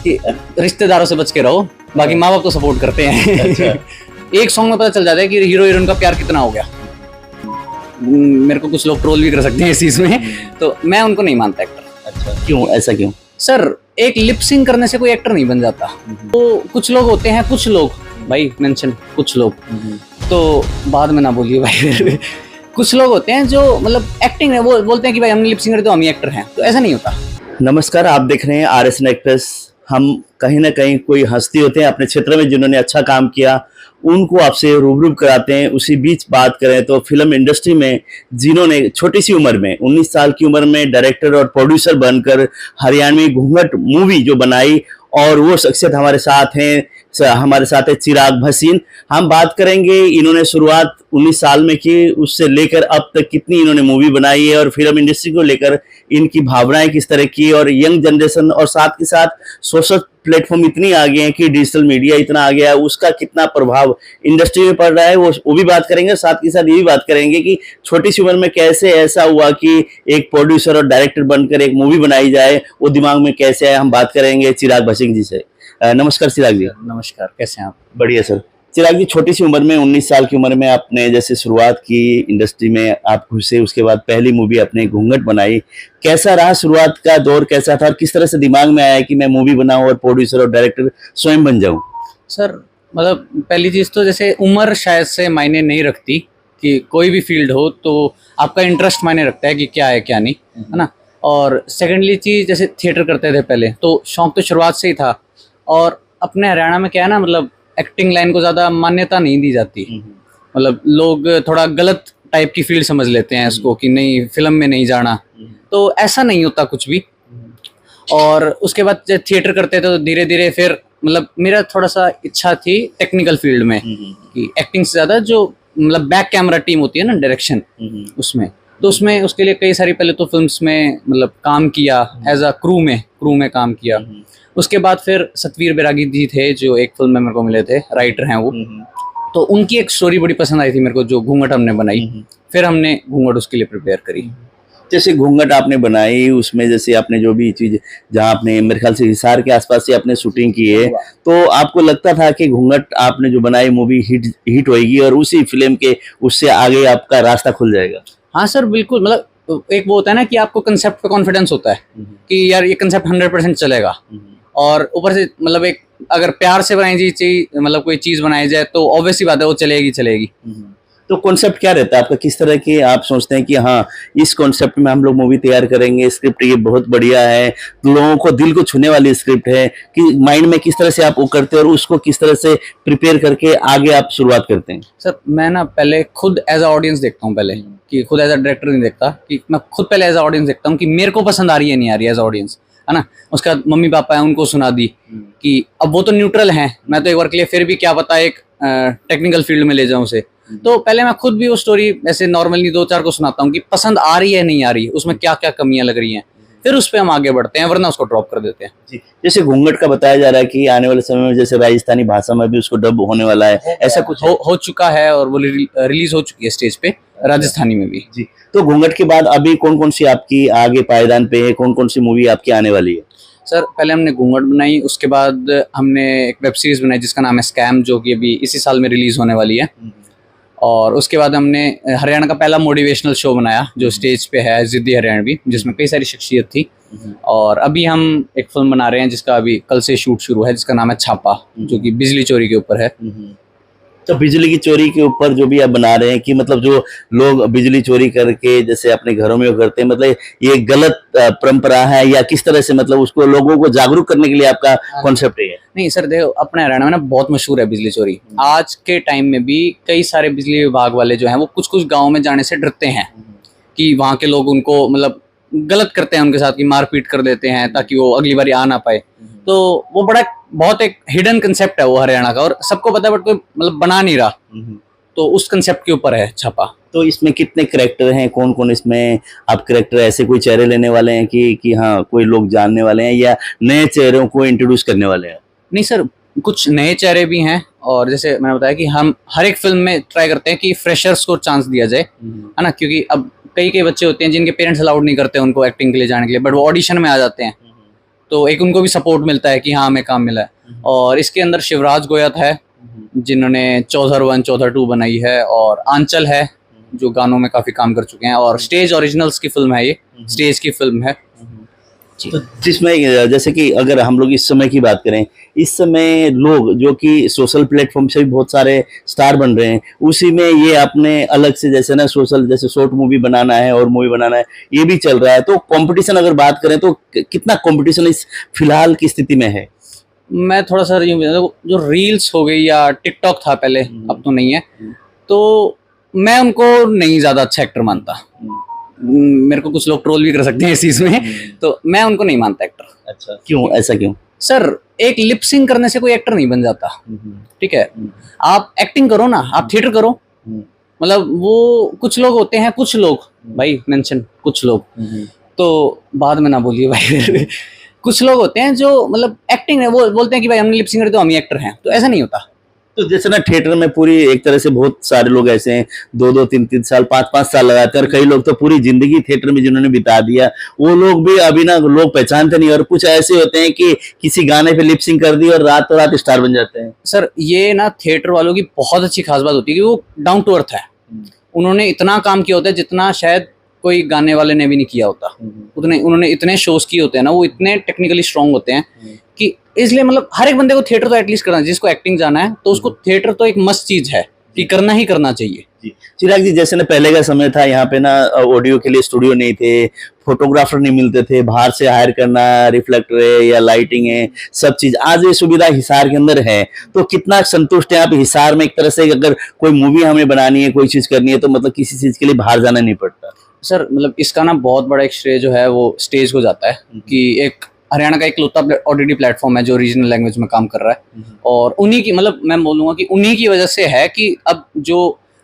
कि रिश्तेदारों से बच के रहो, बाकी माँ बाप तो सपोर्ट करते हैं। अच्छा। एक सॉन्ग में पता चल जाता है कि हीरो हीरोइन का प्यार कितना हो गया। मेरे को कुछ लोग ट्रोल भी कर सकते हैं इस चीज में, तो मैं उनको नहीं मानता एक्टर। अच्छा, क्यों, ऐसा क्यों? सर एक लिपसिंग करने से कोई एक्टर नहीं बन जाता। तो कुछ लोग होते हैं, कुछ लोग भाई मेंशन कुछ लोग, तो बाद में ना बोलिए भाई। कुछ लोग होते हैं जो मतलब एक्टिंग है, वो बोलते हैं कि भाई हमने लिपसिंग कर तो हम ही एक्टर हैं, तो ऐसा नहीं होता। नमस्कार, आप देख रहे हैं RSN एक्सप्रेस। हम कहीं ना कहीं कोई हस्ती होते हैं अपने क्षेत्र में जिन्होंने अच्छा काम किया, उनको आपसे रूबरू कराते हैं। उसी बीच बात करें तो फिल्म इंडस्ट्री में जिन्होंने छोटी सी उम्र में 19 साल की उम्र में डायरेक्टर और प्रोड्यूसर बनकर हरियाणवी घूंघट मूवी जो बनाई, और वो शख्सियत हमारे साथ हैं। हमारे साथ है चिराग भसीन। हम बात करेंगे इन्होंने शुरुआत 19 साल में की, उससे लेकर अब तक कितनी इन्होंने मूवी बनाई है और फिल्म इंडस्ट्री को लेकर इनकी भावनाएं किस तरह की, और यंग जनरेशन और साथ के साथ सोशल प्लेटफॉर्म इतनी आ गए हैं कि डिजिटल मीडिया इतना आ गया है, उसका कितना प्रभाव इंडस्ट्री में पड़ रहा है, वो भी बात करेंगे। साथ के साथ ये भी बात करेंगे कि छोटी सी उम्र में कैसे ऐसा हुआ कि एक प्रोड्यूसर और डायरेक्टर बनकर एक मूवी बनाई जाए, वो दिमाग में कैसे आया, हम बात करेंगे चिराग भसीन जी से। नमस्कार चिराग जी। नमस्कार, कैसे हैं आप? बढ़िया सर। चिराग जी, छोटी सी उम्र में 19 साल की उम्र में आपने जैसे शुरुआत की इंडस्ट्री में, आप घुसे, उसके बाद पहली मूवी आपने घूंघट बनाई। कैसा रहा शुरुआत का दौर, कैसा था और किस तरह से दिमाग में आया कि मैं मूवी बनाऊं और प्रोड्यूसर और डायरेक्टर स्वयं बन जाऊं? सर मतलब पहली चीज़ तो जैसे उम्र शायद से मायने नहीं रखती, कि कोई भी फील्ड हो तो आपका इंटरेस्ट मायने रखता है कि क्या है क्या नहीं, है ना। और सेकेंडली चीज़, जैसे थिएटर करते थे पहले, तो शौक तो शुरुआत से ही था। और अपने हरियाणा में क्या है ना, मतलब एक्टिंग लाइन को ज़्यादा मान्यता नहीं दी जाती। मतलब लोग थोड़ा गलत टाइप की फील्ड समझ लेते हैं इसको, कि नहीं फिल्म में नहीं जाना, तो ऐसा नहीं होता कुछ भी। और उसके बाद जब थिएटर करते थे तो धीरे धीरे फिर मतलब मेरा थोड़ा सा इच्छा थी टेक्निकल फील्ड में, कि एक्टिंग से ज़्यादा जो मतलब बैक कैमरा टीम होती है ना, डायरेक्शन, उसमें, तो उसमें उसके लिए कई सारी पहले तो फिल्म्स में मतलब काम किया, एज अ क्रू में काम किया। उसके बाद फिर सतवीर बैरागी जी थे जो एक फिल्म में मेरे को मिले थे, राइटर हैं वो, तो उनकी एक स्टोरी बड़ी पसंद आई थी मेरे को, जो घूंघट हमने बनाई। फिर हमने घूंघट उसके लिए प्रिपेयर करी। जैसे घूंघट आपने बनाई, उसमें जैसे आपने जो भी चीज, जहाँ आपने मेरे ख्याल से हिसार के आसपास से आपने शूटिंग की है, तो आपको लगता था कि घूंघट आपने जो बनाई मूवी हिट होएगी और उसी फिल्म के उससे आगे आपका रास्ता खुल जाएगा? हाँ सर बिल्कुल। मतलब एक वो होता है ना कि आपको कंसेप्ट पे कॉन्फिडेंस होता है कि यार ये कंसेप्ट 100% चलेगा, और ऊपर से मतलब एक अगर प्यार से बनाई चीज, मतलब कोई चीज बनाई जाए तो ऑब्वियसली बात है वो चलेगी। तो कॉन्सेप्ट क्या रहता है आपका, किस तरह के आप सोचते हैं कि हाँ इस कॉन्सेप्ट में हम लोग मूवी तैयार करेंगे, स्क्रिप्ट ये बहुत बढ़िया है, लोगों को दिल को छूने वाली स्क्रिप्ट है, कि माइंड में किस तरह से आप वो करते हैं और उसको किस तरह से प्रिपेयर करके आगे आप शुरुआत करते हैं? सर मैं ना पहले खुद एज अ ऑडियंस देखता हूँ पहले, कि खुद एज अ डायरेक्टर नहीं देखता, कि मैं खुद पहले एज अ ऑडियंस देखता हूँ कि मेरे को पसंद आ रही है नहीं आ रही एज अ ऑडियंस, है ना। उसके बाद मम्मी पापा है उनको सुना दी, कि अब वो तो न्यूट्रल हैं, मैं तो एक बार के लिए फिर भी क्या पता एक टेक्निकल फील्ड में ले जाऊं उसे। तो पहले मैं खुद भी वो स्टोरी ऐसे नॉर्मली 2-4 को सुनाता हूँ कि पसंद आ रही है नहीं आ रही है, उसमें क्या क्या कमियां लग रही हैं, फिर उस पर हम आगे बढ़ते हैं, वरना उसको ड्रॉप कर देते हैं। जी। जैसे घूंघट का बताया जा रहा है कि आने वाले समय में जैसे राजस्थानी भाषा में भी उसको डब होने वाला है, ऐसा कुछ हो चुका है, और वो रिलीज हो चुकी है स्टेज पे राजस्थानी में भी। जी। तो घूंघट के बाद अभी कौन कौन सी आपकी आगे पायदान पे है, कौन कौन सी मूवी आपकी आने वाली है? सर पहले हमने घूंघट बनाई, उसके बाद हमने एक वेब सीरीज बनाई जिसका नाम है स्कैम, जो कि अभी इसी साल में रिलीज होने वाली है। और उसके बाद हमने हरियाणा का पहला मोटिवेशनल शो बनाया जो स्टेज पे है, जिद्दी हरियाणवी, जिसमें कई सारी शख्सियत थी। और अभी हम एक फिल्म बना रहे हैं जिसका अभी कल से शूट शुरू है, जिसका नाम है छापा, जो कि बिजली चोरी के ऊपर है। तो बिजली की चोरी के ऊपर जो भी आप बना रहे हैं, कि मतलब जो लोग बिजली चोरी करके जैसे अपने घरों में वो करते हैं, मतलब ये गलत परंपरा है या किस तरह से, मतलब उसको लोगों को जागरूक करने के लिए आपका कॉन्सेप्ट है? नहीं सर देखो, अपने हरियाणा में ना बहुत मशहूर है बिजली चोरी। आज के टाइम में भी कई सारे बिजली विभाग वाले जो हैं वो कुछ कुछ गाँव में जाने से डरते हैं, कि वहाँ के लोग उनको मतलब गलत करते हैं उनके साथ, की मारपीट कर देते हैं ताकि वो अगली बार आ ना पाए। तो वो बहुत एक हिडन कंसेप्ट है वो हरियाणा का, और सबको पता है बट कोई मतलब बना नहीं रहा। तो उस कंसेप्ट के ऊपर है छापा। तो इसमें कितने कैरेक्टर हैं, कौन कौन इसमें आप कैरेक्टर ऐसे कोई चेहरे लेने वाले हैं कि हाँ कोई लोग जानने वाले हैं, या नए चेहरों को इंट्रोड्यूस करने वाले हैं? नहीं सर, कुछ नए चेहरे भी हैं, और जैसे मैंने बताया कि हम हर एक फिल्म में ट्राई करते हैं कि फ्रेशर्स को चांस दिया जाए, है ना। क्योंकि अब कई बच्चे होते हैं जिनके पेरेंट्स अलाउड नहीं करते उनको एक्टिंग के लिए जाने के लिए, बट वो ऑडिशन में आ जाते हैं। तो एक उनको भी सपोर्ट मिलता है कि हाँ हमें काम मिला है। और इसके अंदर शिवराज गोयत है जिन्होंने चौधर 1 चौधर 2 बनाई है, और आंचल है जो गानों में काफी काम कर चुके हैं, और स्टेज ओरिजिनल्स की फिल्म है, ये स्टेज की फिल्म है। तो जिसमें जैसे कि अगर हम लोग इस समय की बात करें, इस समय लोग जो कि सोशल प्लेटफॉर्म से भी बहुत सारे स्टार बन रहे हैं, उसी में ये अपने अलग से जैसे ना सोशल जैसे शॉर्ट मूवी बनाना है और मूवी बनाना है, ये भी चल रहा है। तो कंपटीशन अगर बात करें तो कितना कंपटीशन इस फिलहाल की स्थिति में है? मैं थोड़ा सा यूं बताऊं, जो रील्स हो गई या टिकटॉक था पहले, अब तो नहीं है, तो मैं उनको नहीं ज्यादा अच्छा एक्टर मानता। मेरे को कुछ लोग ट्रोल भी कर सकते हैं इस चीज में, तो मैं उनको नहीं मानता एक्टर। अच्छा, क्यों, ऐसा क्यों? सर एक लिप सिंग करने से कोई एक्टर नहीं बन जाता, ठीक है? आप एक्टिंग करो ना, आप थिएटर करो। मतलब वो कुछ लोग होते हैं, कुछ लोग, भाई मेंशन कुछ लोग, तो बाद में ना बोलिए भाई कुछ लोग होते हैं जो मतलब एक्टिंग है, वो बोलते हैं कि भाई हमने लिप सिंग कर, तो हम ही एक्टर हैं, तो ऐसा नहीं होता। तो जैसे ना थिएटर में पूरी एक तरह से बहुत सारे लोग ऐसे हैं 2-2 3-3 साल 5-5 साल लगाते हैं, और कई लोग तो पूरी जिंदगी थिएटर में जिन्होंने बिता दिया, वो लोग भी अभी ना लोग पहचानते नहीं। और कुछ ऐसे होते हैं कि किसी गाने पे लिप सिंक कर दी और रातों रात स्टार बन जाते हैं। सर ये ना थिएटर वालों की बहुत अच्छी खास बात होती है कि वो डाउन टू अर्थ है। उन्होंने इतना काम किया होता है जितना शायद कोई गाने वाले ने भी नहीं किया होता। उतने उन्होंने इतने शोज किए होते हैं ना, वो इतने टेक्निकली स्ट्रांग होते हैं कि इसलिए मतलब हर एक बंदे को थिएटर तो एटलीस्ट करना चाहिए। जिसको एक्टिंग जाना है तो उसको थिएटर तो एक मस्त चीज है कि करना ही करना चाहिए। जी चिराग जी, जैसे ना पहले का समय था, यहाँ पे ना ऑडियो के लिए स्टूडियो नहीं थे, फोटोग्राफर नहीं मिलते थे, बाहर से हायर करना, रिफ्लेक्टर है या लाइटिंग है, सब चीज आज ये सुविधा हिसार के अंदर है। तो कितना संतुष्ट है आप हिसार में? एक तरह से अगर कोई मूवी हमें बनानी है, कोई चीज करनी है, तो मतलब किसी चीज के लिए बाहर जाना नहीं पड़ता। सर मतलब इसका ना बहुत बड़ा एक श्रेय जो है वो स्टेज को जाता है कि एक हरियाणा का एक लौता ओटीटी प्लेटफॉर्म है जो रीजनल लैंग्वेज में काम कर रहा है, और उन्हीं की मतलब मैं बोलूँगा कि उन्हीं की वजह से है कि अब जो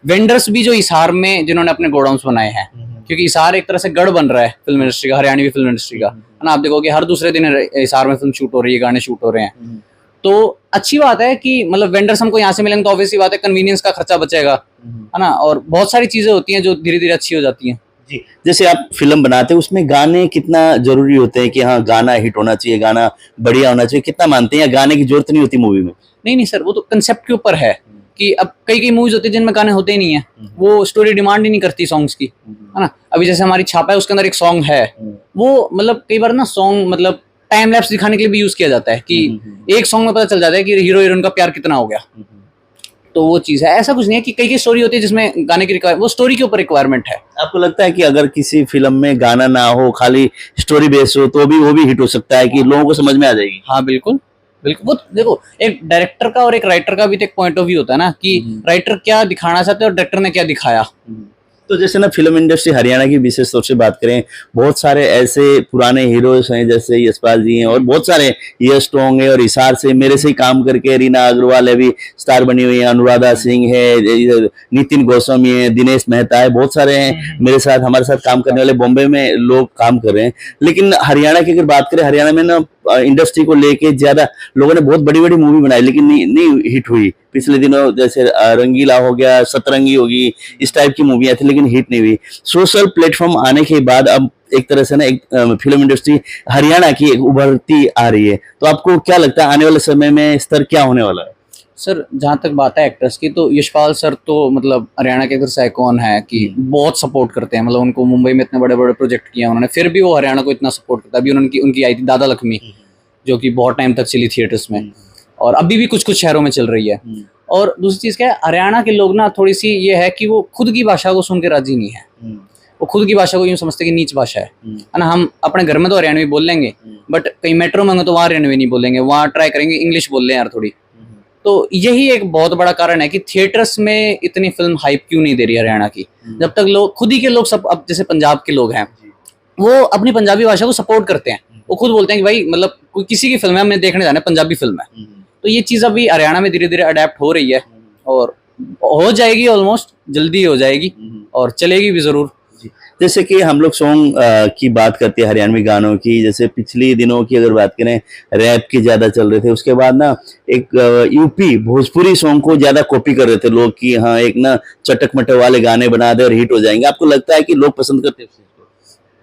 वेंडर्स भी जो हिसार में जिन्होंने अपने गोडाउन्स बनाए हैं, क्योंकि हिसार एक तरह से गढ़ बन रहा है फिल्म इंडस्ट्री का, हरियाणवी फिल्म इंडस्ट्री का, है ना? आप देखोगे हर दूसरे दिन हिसार में फिल्म शूट हो रही है, गाने शूट हो रहे हैं। तो अच्छी बात है कि मतलब वेंडर्स हमको यहाँ से मिलेंगे तो ऑब्वियसली बात है कन्वीनियंस का खर्चा बचेगा, है ना? और बहुत सारी चीजें होती हैं जो धीरे धीरे अच्छी हो जाती हैं। जी, जैसे आप फिल्म बनाते हैं उसमें गाने कितना जरूरी होते हैं कि हाँ गाना हिट होना चाहिए, गाना बढ़िया होना चाहिए, कितना मानते हैं, या गाने की जरूरत नहीं होती मूवी में? नहीं सर, वो तो कंसेप्ट के ऊपर है कि अब कई मूवीज होती है जिनमें गाने होते ही नहीं है, वो स्टोरी डिमांड ही नहीं करती सॉन्ग्स की, है ना? अभी जैसे हमारी छापा है, उसके अंदर एक सॉन्ग है, वो मतलब कई बार ना सॉन्ग मतलब टाइम लैप्स दिखाने के लिए भी यूज किया जाता है कि एक सॉन्ग में पता चल जाता है कि हीरो हीरोइन का प्यार कितना हो गया। तो वो चीज है, ऐसा कुछ नहीं है कि कई स्टोरी होती है जिसमें गाने की रिक्वायरमेंट, वो स्टोरी के ऊपर रिक्वायरमेंट है। आपको लगता है कि अगर किसी फिल्म में गाना ना हो, खाली स्टोरी बेस हो, तो भी वो भी हिट हो सकता है, कि लोगों को समझ में आ जाएगी? हाँ बिल्कुल बिल्कुल। वो देखो एक डायरेक्टर का और एक राइटर का भी तो एक पॉइंट ऑफ व्यू होता है ना कि राइटर क्या दिखाना चाहते हैं और डायरेक्टर ने क्या दिखाया। तो जैसे ना फिल्म इंडस्ट्री हरियाणा की विशेष तौर से बात करें, बहुत सारे ऐसे पुराने हीरोज हैं जैसे यशपाल जी हैं, और बहुत सारे यश टोंग है, और हिसार से मेरे से ही काम करके रीना अग्रवाल है, भी स्टार बनी हुई है, अनुराधा सिंह है, नितिन गोस्वामी है, दिनेश मेहता है, बहुत सारे हैं मेरे साथ, हमारे साथ काम करने वाले बॉम्बे में लोग काम कर रहे हैं। लेकिन हरियाणा की अगर बात करें, हरियाणा में ना इंडस्ट्री को लेके ज्यादा लोगों ने बहुत बड़ी बड़ी मूवी बनाई, लेकिन नहीं हिट हुई। पिछले दिनों जैसे रंगीला हो गया, सतरंगी होगी, इस टाइप की मूवियां थी, लेकिन हिट नहीं हुई। सोशल प्लेटफॉर्म आने के बाद अब एक तरह से ना एक फिल्म इंडस्ट्री हरियाणा की एक उभरती आ रही है। तो आपको क्या लगता है आने वाले समय में स्तर क्या होने वाला है? सर जहाँ तक बात है एक्टर्स की, तो यशपाल सर तो मतलब हरियाणा के अगर आइकॉन है कि बहुत सपोर्ट करते हैं। मतलब उनको मुंबई में इतने बड़े बड़े प्रोजेक्ट किए उन्होंने, फिर भी वो हरियाणा को इतना सपोर्ट करता है। अभी उनकी आई थी दादा लक्ष्मी, जो कि बहुत टाइम तक चली थिएटर्स में, और अभी भी कुछ कुछ शहरों में चल रही है। और दूसरी चीज क्या है, हरियाणा के लोग ना थोड़ी सी ये है कि वो खुद की भाषा को सुन के राजी नहीं है। वो खुद की भाषा को यूं समझते कि नीच भाषा है ना? हम अपने घर में तो हरियाणवी बोल लेंगे, बट कहीं मेट्रो में तो वहाँ हरियाणवी नहीं बोलेंगे, वहाँ ट्राई करेंगे इंग्लिश बोल लें यार थोड़ी। तो यही एक बहुत बड़ा कारण है कि थिएटर्स में इतनी फिल्म हाइप क्यों नहीं दे रही हरियाणा की। जब तक लोग खुद ही के लोग सब, अब जैसे पंजाब के लोग हैं, वो अपनी पंजाबी भाषा को सपोर्ट करते हैं। वो खुद बोलते हैं कि भाई मतलब कोई किसी की फिल्म है, हमने देखने जाना है, पंजाबी फिल्म है। तो ये चीज अभी हरियाणा में धीरे धीरे अडेप्ट हो रही है, और हो जाएगी, ऑलमोस्ट जल्दी हो जाएगी, और चलेगी भी जरूर। जैसे कि हम लोग सॉन्ग की बात करते हैं हरियाणवी गानों की, जैसे पिछले दिनों की अगर बात करें, रैप की ज्यादा चल रहे थे, उसके बाद ना एक यूपी भोजपुरी सॉन्ग को ज्यादा कॉपी कर रहे थे लोग कि हाँ एक ना चटक मटक वाले गाने बना दे और हिट हो जाएंगे। आपको लगता है कि लोग पसंद करते हैं?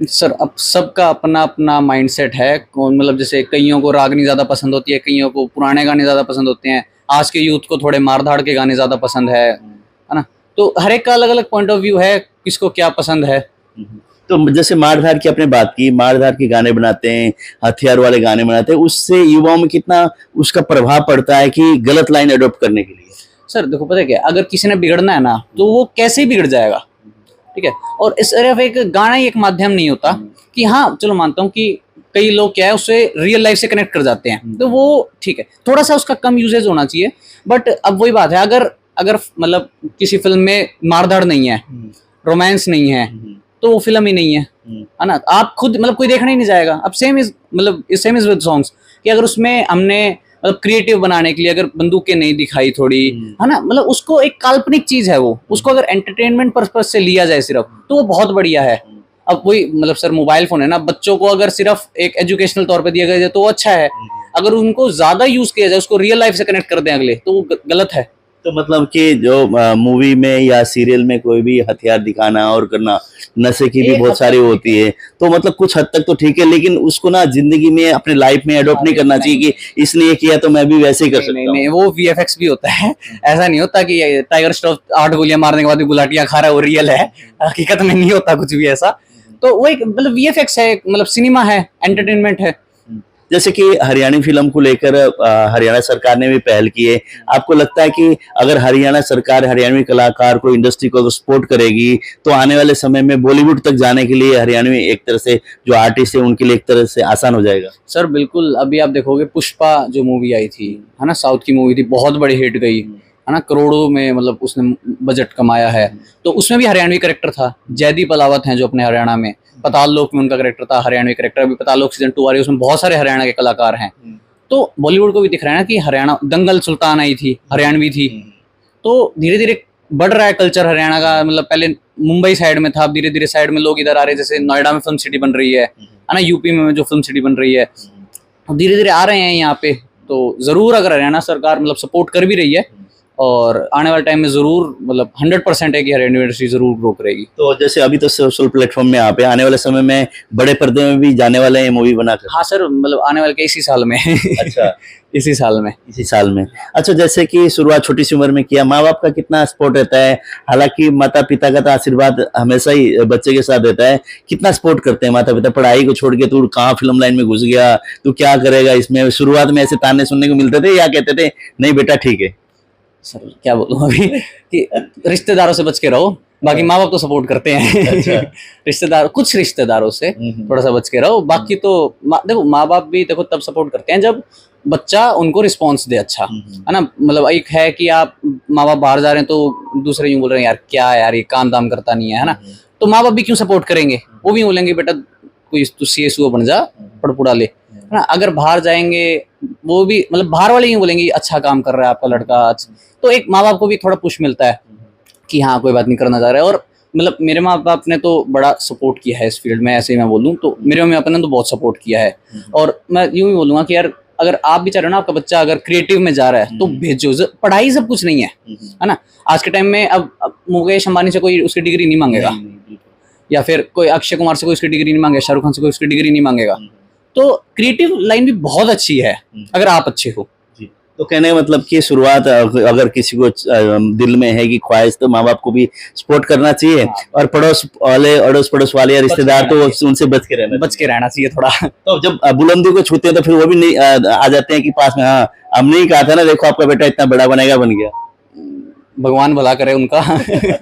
सर अब सबका अपना अपना माइंडसेट है। मतलब जैसे कईयों को रागनी ज़्यादा पसंद होती है, कईयों को पुराने गाने ज़्यादा पसंद होते हैं, आज के यूथ को थोड़े मार धाड़ के गाने ज़्यादा पसंद है ना। तो हर एक का अलग अलग पॉइंट ऑफ व्यू है, किसको क्या पसंद है। तो जैसे मारधार की आपने बात की, मारधार के गाने बनाते हैं, हथियार वाले गाने बनाते हैं, उससे युवाओं में कितना उसका प्रभाव पड़ता है कि गलत लाइन अडॉप्ट करने के लिए? सर देखो पता है क्या, अगर किसी ने बिगड़ना है ना तो वो कैसे ही बिगड़ जाएगा, ठीक है। और इस सिर्फ एक गाना ही एक माध्यम नहीं होता कि हाँ चलो मानता हूँ कि कई लोग क्या है उससे रियल लाइफ से कनेक्ट कर जाते हैं, तो वो ठीक है, थोड़ा सा उसका कम यूजेज होना चाहिए। बट अब वही बात है, अगर अगर मतलब किसी फिल्म में मारधाड़ नहीं है, रोमांस नहीं है, तो वो फिल्म ही नहीं है ना। आप खुद मतलब कोई देखने ही नहीं जाएगा। अब सेम इज मतलब सेम इज विद सॉन्ग्स कि अगर उसमें हमने मतलब क्रिएटिव बनाने के लिए अगर बंदूकें नहीं दिखाई थोड़ी, है ना, मतलब उसको एक काल्पनिक चीज है वो, उसको अगर एंटरटेनमेंट पर्पज से लिया जाए सिर्फ, तो वो बहुत बढ़िया है। अब वही मतलब सर मोबाइल फोन है ना, बच्चों को अगर सिर्फ एक एजुकेशनल तौर पे दिया गया तो वो अच्छा है, अगर उनको ज्यादा यूज किया जाए, उसको रियल लाइफ से कनेक्ट कर दें अगले, तो वो गलत है। तो मतलब कि जो मूवी में या सीरियल में कोई भी हथियार दिखाना और करना, नशे की भी एक बहुत हद सारी तक होती है, तो मतलब कुछ हद तक तो ठीक है, लेकिन उसको ना जिंदगी में अपने लाइफ में अडॉप्ट नहीं करना चाहिए कि इसने ये किया तो मैं भी वैसे ही कर नहीं सकता नहीं हूँ। नहीं, वो वीएफएक्स भी होता है। ऐसा नहीं होता कि टाइगर श्रॉफ 8 गोलियां मारने के बाद भी गुलाटियां खा रहा है वो रियल है, हकीकत में नहीं होता कुछ भी ऐसा। तो वो एक मतलब वीएफएक्स है, मतलब सिनेमा है, एंटरटेनमेंट है। जैसे कि हरियाणवी फिल्म को लेकर हरियाणा सरकार ने भी पहल की है। आपको लगता है कि अगर हरियाणा सरकार हरियाणवी कलाकार को, इंडस्ट्री को अगर सपोर्ट करेगी, तो आने वाले समय में बॉलीवुड तक जाने के लिए हरियाणवी एक तरह से जो आर्टिस्ट है उनके लिए एक तरह से आसान हो जाएगा? सर बिल्कुल, अभी आप देखोगे पुष्पा जो मूवी आई थी, है ना, साउथ की मूवी थी, बहुत बड़ी हिट गई, है ना, करोड़ों में मतलब उसने बजट कमाया है। तो उसमें भी हरियाणवी करेक्टर था, जयदीप अलावत हैं जो अपने हरियाणा में, पताल लोक में उनका करेक्टर था हरियाणवी करेक्टर। अभी पताल लोक सीजन 2 आ रही है, उसमें बहुत सारे हरियाणा के कलाकार हैं। तो बॉलीवुड को भी दिख रहा है ना कि हरियाणा, दंगल सुल्तान आई थी, हरियाणवी थी। तो धीरे धीरे बढ़ रहा है कल्चर हरियाणा का। मतलब पहले मुंबई साइड में था, अब धीरे धीरे साइड में लोग इधर आ रहे हैं, जैसे नोएडा में फिल्म सिटी बन रही है ना, यूपी में जो फिल्म सिटी बन रही है, धीरे धीरे आ रहे हैं यहाँ पे। तो जरूर अगर हरियाणा सरकार मतलब सपोर्ट कर भी रही है, और आने वाले टाइम में जरूर मतलब 100% है कि हरियाणा यूनिवर्सिटी जरूर ग्रो करेगी। तो जैसे अभी तो सोशल प्लेटफॉर्म में आप हैं, आने वाले समय में बड़े पर्दे में भी जाने वाले हैं मूवी बनाकर? हाँ सर, मतलब आने वाले के इसी साल में। अच्छा, इसी साल में। इसी साल में। अच्छा, जैसे कि शुरुआत छोटी सी उम्र में किया, माँ बाप का कितना सपोर्ट रहता है? हालांकि माता पिता का तो आशीर्वाद हमेशा ही बच्चे के साथ रहता है। कितना सपोर्ट करते हैं माता पिता? पढ़ाई को छोड़ के तू कहाँ फिल्म लाइन में घुस गया, तू क्या करेगा इसमें? शुरुआत में ऐसे ताने सुनने को मिलते थे या कहते थे नहीं बेटा ठीक है? सर क्या बोलूं अभी कि रिश्तेदारों से बच के रहो, बाकी माँ बाप तो सपोर्ट करते हैं। अच्छा। रिश्तेदार, कुछ रिश्तेदारों से थोड़ा सा बच के रहो, बाकी तो देखो माँ बाप भी देखो तब सपोर्ट करते हैं जब बच्चा उनको रिस्पॉन्स दे अच्छा, है ना। मतलब एक है कि आप माँ बाप बाहर जा रहे हैं तो दूसरे यूं बोल रहे हैं यार क्या यार ये काम दाम करता नहीं है ना, तो माँ बाप भी क्यों सपोर्ट करेंगे, वो भी बोलेंगे बेटा कोई तू सीएसओ बन जा, पढ़ पुढ़ा ले, है ना। अगर बाहर जाएंगे वो भी मतलब बाहर वाले यूं बोलेंगे अच्छा काम कर रहा है आपका लड़का, अच्छा, तो एक माँ बाप को भी थोड़ा पुश मिलता है कि हाँ कोई बात नहीं, करना चाह रहा है। और मतलब मेरे माँ बाप ने तो बड़ा सपोर्ट किया है इस फील्ड में, ऐसे ही मैं बोलूँ तो मेरे मम्मी पापा ने तो बहुत सपोर्ट किया है। और मैं यूं ही बोलूँगा कि यार अगर आप भी चाह रहे हो ना आपका बच्चा अगर क्रिएटिव में जा रहा है तो भेजो, पढ़ाई सब कुछ नहीं है ना। आज के टाइम में अब मुकेश अंबानी से कोई उसकी डिग्री नहीं मांगेगा, या फिर कोई अक्षय कुमार से कोई उसकी डिग्री नहीं मांगेगा, शाहरुख खान से कोई उसकी डिग्री नहीं मांगेगा। तो क्रिएटिव लाइन भी बहुत अच्छी है अगर आप अच्छे हो। तो कहने का मतलब कि शुरुआत अगर किसी को दिल में है कि ख्वाहिश, तो माँ बाप को भी सपोर्ट करना चाहिए। और पड़ोस वाले, अड़ोस पड़ोस वाले या रिश्तेदार तो उनसे बच के रहना चाहिए थोड़ा। तो जब बुलंदी को छूते हैं तो फिर वो भी नहीं आ जाते हैं कि पास में, हाँ हमने ही कहा था ना देखो आपका बेटा इतना बड़ा बनेगा, बन गया। भगवान भला करे उनका।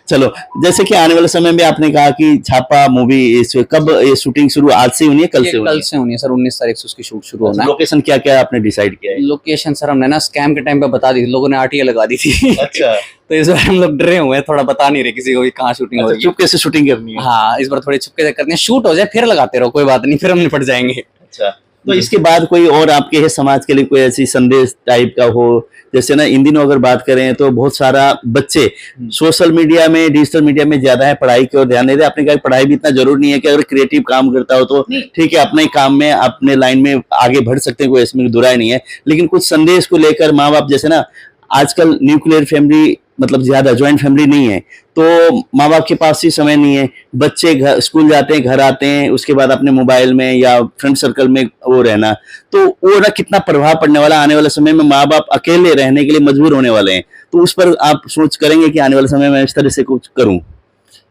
चलो, जैसे कि आने वाले समय में आपने कहा कि छापा मूवी कब ये शूटिंग शुरू, आज से होनी है कल से होनी है? कल से होनी है सर, 19 तारीख से उसकी शूट शुरू होना है। लोकेशन क्या क्या आपने डिसाइड किया है? लोकेशन सर हमने ना स्कैम के टाइम पे बता दी थी, लोगों ने आरटीए लगा दी थी। अच्छा। तो इस बार हम लोग डरे हुए हैं, थोड़ा बता नहीं रहे किसी को भी कहाँ शूटिंग हो रही है। चुपके से शूटिंग करनी है? हाँ, इस बार थोड़ी चुपके से करनी है, शूट हो जाए फिर लगाते रहो, कोई बात नहीं, फिर हम निपट जाएंगे। अच्छा, तो इसके बाद कोई और आपके है समाज के लिए कोई ऐसी संदेश टाइप का हो? जैसे ना इन दिनों अगर बात करें तो बहुत सारा बच्चे सोशल मीडिया में, डिजिटल मीडिया में ज्यादा है, पढ़ाई की ओर ध्यान नहीं दे। आपने कहा पढ़ाई भी इतना जरूरी नहीं है कि अगर क्रिएटिव काम करता हो तो ठीक है, अपने काम में अपने लाइन में आगे बढ़ सकते हैं, कोई इसमें दुराई नहीं है। लेकिन कुछ संदेश को लेकर माँ बाप, जैसे ना आजकल न्यूक्लियर फैमिली मतलब ज़्यादा जॉइंट फैमिली नहीं है, तो माँ बाप के पास ही समय नहीं है, बच्चे घर स्कूल जाते हैं, घर आते हैं, उसके बाद अपने मोबाइल में या फ्रेंड सर्कल में वो रहना, तो वो ना कितना प्रभाव पड़ने वाला, आने वाले समय में माँ बाप अकेले रहने के लिए मजबूर होने वाले हैं। तो उस पर आप सोच करेंगे कि आने वाले समय में इस तरह से कुछ करूँ?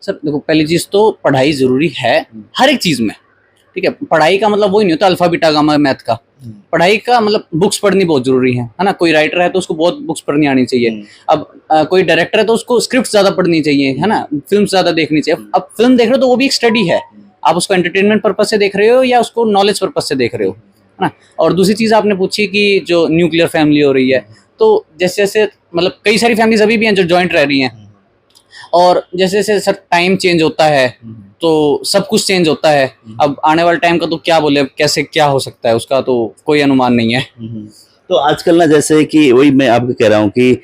सर देखो, पहली चीज तो पढ़ाई जरूरी है हर एक चीज में, ठीक है। पढ़ाई का मतलब वही नहीं होता अल्फा बीटा गामा मैथ का। पढ़ाई का मतलब बुक्स पढ़नी बहुत जरूरी है ना। कोई राइटर है तो उसको बहुत बुक्स पढ़नी आनी चाहिए। अब कोई डायरेक्टर है तो उसको स्क्रिप्ट ज्यादा पढ़नी चाहिए, है ना, फिल्म ज्यादा देखनी चाहिए। अब फिल्म देख रहे हो तो वो भी एक स्टडी है, आप उसको एंटरटेनमेंट पर्पज से देख रहे हो या उसको नॉलेज पर्पज से देख रहे हो, है ना। और दूसरी चीज आपने पूछी कि जो न्यूक्लियर फैमिली हो रही है, तो जैसे जैसे मतलब कई सारी फैमिलीज अभी भी हैं जो जॉइंट रह रही हैं, और जैसे जैसे सर टाइम चेंज होता है तो सब कुछ चेंज होता है। अब आने वाले टाइम का तो क्या बोले, कैसे क्या हो सकता है उसका तो कोई अनुमान नहीं है। तो आजकल ना जैसे कि वही मैं आपको कह रहा हूँ कि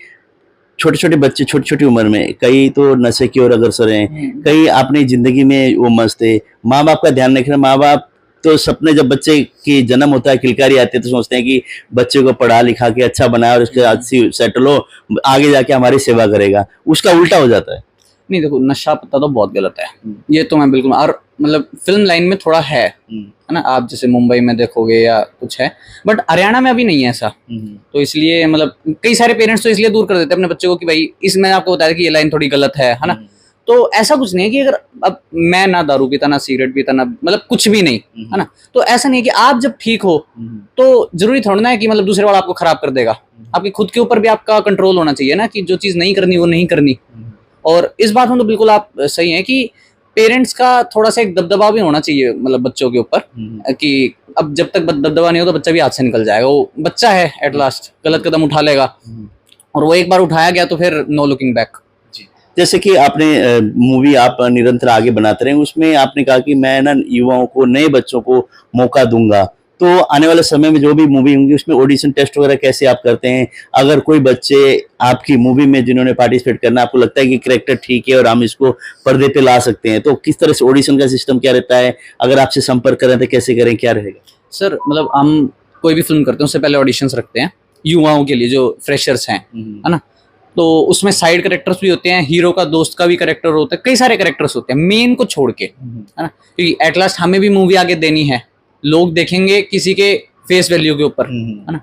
छोटे छोटे बच्चे छोटी छोटी उम्र में कई तो नशे की ओर अग्रसर हैं, कई अपनी जिंदगी में वो मस्त है, माँ बाप का ध्यान नहीं रखना। माँ बाप तो सपने, जब बच्चे की जन्म होता है, किलकारी आती है, तो सोचते हैं कि बच्चे को पढ़ा लिखा के अच्छा बनाए और उसके अच्छी सेटल हो, आगे जाके हमारी सेवा करेगा। उसका उल्टा हो जाता है। नहीं देखो, नशा पत्ता तो बहुत गलत है, ये तो मैं बिल्कुल, और मतलब फिल्म लाइन में थोड़ा है ना। आप जैसे मुंबई में देखोगे या कुछ है, बट हरियाणा में अभी नहीं है ऐसा। तो इसलिए मतलब कई सारे पेरेंट्स तो इसलिए दूर कर देते हैं अपने बच्चों को कि भाई इस, मैंने आपको बताया कि ये लाइन थोड़ी गलत है ना। तो ऐसा कुछ नहीं है कि अगर अब मैं ना दारू पीता ना सिगरेट पीता ना मतलब कुछ भी नहीं, है ना, तो ऐसा नहीं है कि आप जब ठीक हो तो जरूरी थोड़ा ना है कि मतलब दूसरे वाला आपको खराब कर देगा। आपके खुद के ऊपर भी आपका कंट्रोल होना चाहिए ना, कि जो चीज नहीं करनी वो नहीं करनी। और इस बात में तो बिल्कुल आप सही हैं कि पेरेंट्स का थोड़ा सा एक दबदबा भी होना चाहिए मतलब बच्चों के ऊपर, कि अब जब तक दबदबा नहीं हो तो बच्चा भी हाथ से निकल जाएगा। वो बच्चा है, एट लास्ट गलत कदम उठा लेगा, और वो एक बार उठाया गया तो फिर नो लुकिंग बैक। जैसे कि आपने मूवी आप निरंतर आगे बनाते रहे, उसमें आपने कहा कि मैं ना युवाओं को, नए बच्चों को मौका दूंगा। तो आने वाले समय में जो भी मूवी होंगी उसमें ऑडिशन टेस्ट वगैरह कैसे आप करते हैं? अगर कोई बच्चे आपकी मूवी में जिन्होंने पार्टिसिपेट करना, आपको लगता है कि कैरेक्टर ठीक है और हम इसको पर्दे पे ला सकते हैं, तो किस तरह से ऑडिशन का सिस्टम क्या रहता है? अगर आपसे संपर्क करें तो कैसे करें, क्या रहेगा? सर मतलब हम कोई भी फिल्म करते हैं उससे पहले ऑडिशंस रखते हैं युवाओं के लिए जो फ्रेशर्स हैं, है ना। तो उसमें साइड कैरेक्टर्स भी होते हैं, हीरो का दोस्त का भी कैरेक्टर होता है, कई सारे कैरेक्टर्स होते हैं मेन को छोड़ के, है ना। क्योंकि एट लास्ट हमें भी मूवी आगे देनी है, लोग देखेंगे किसी के फेस वैल्यू के ऊपर, है ना।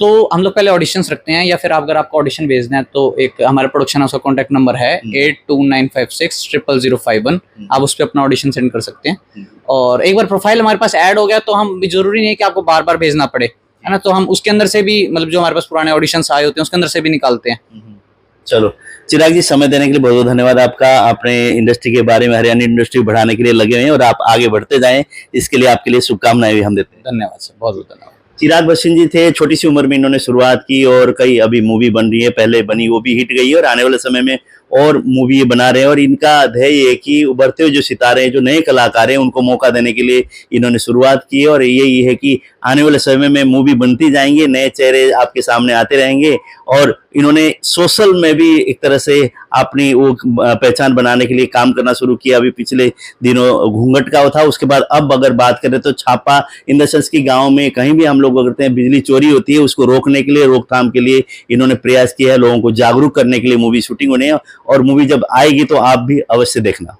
तो हम लोग पहले ऑडिशंस रखते हैं, या फिर अगर आपको ऑडिशन भेजना है तो एक हमारे प्रोडक्शन हाउस का कॉन्टैक्ट नंबर है 8295600051। आप उस पर अपना ऑडिशन सेंड कर सकते हैं। और एक बार प्रोफाइल हमारे पास ऐड हो गया तो हम भी, जरूरी नहीं है कि आपको बार बार भेजना पड़े, है ना, तो हम उसके अंदर से भी मतलब जो हमारे पास पुराने ऑडिशंस आए होते हैं उसके अंदर से भी निकालते हैं। चलो चिराग जी, समय देने के लिए बहुत बहुत धन्यवाद आपका। आपने इंडस्ट्री के बारे में, हरियाणा इंडस्ट्री बढ़ाने के लिए लगे हुए हैं और आप आगे बढ़ते जाएं, इसके लिए आपके लिए शुभकामनाएं भी हम देते हैं। धन्यवाद सर, बहुत बहुत धन्यवाद। चिराग बसिन जी थे, छोटी सी उम्र में इन्होंने शुरुआत की और कई अभी मूवी बन रही है, पहले बनी वो भी हिट गई है और आने वाले समय में और मूवी बना रहे हैं। और इनका ध्येय है कि उभरते हुए जो सितारे हैं, जो नए कलाकार हैं, उनको मौका देने के लिए इन्होंने शुरुआत की है। और यही है कि आने वाले समय में मूवी बनती जाएंगे, नए चेहरे आपके सामने आते रहेंगे। और इन्होंने सोशल में भी एक तरह से अपनी वो पहचान बनाने के लिए काम करना शुरू किया। अभी पिछले दिनों घूंघट का था, उसके बाद अब अगर बात करें तो छापा, इन द सेंस की गाँव में कहीं भी हम लोग करते हैं बिजली चोरी होती है, उसको रोकने के लिए, रोकथाम के लिए इन्होंने प्रयास किया है। लोगों को जागरूक करने के लिए मूवी शूटिंग होने है, और मूवी जब आएगी तो आप भी अवश्य देखना।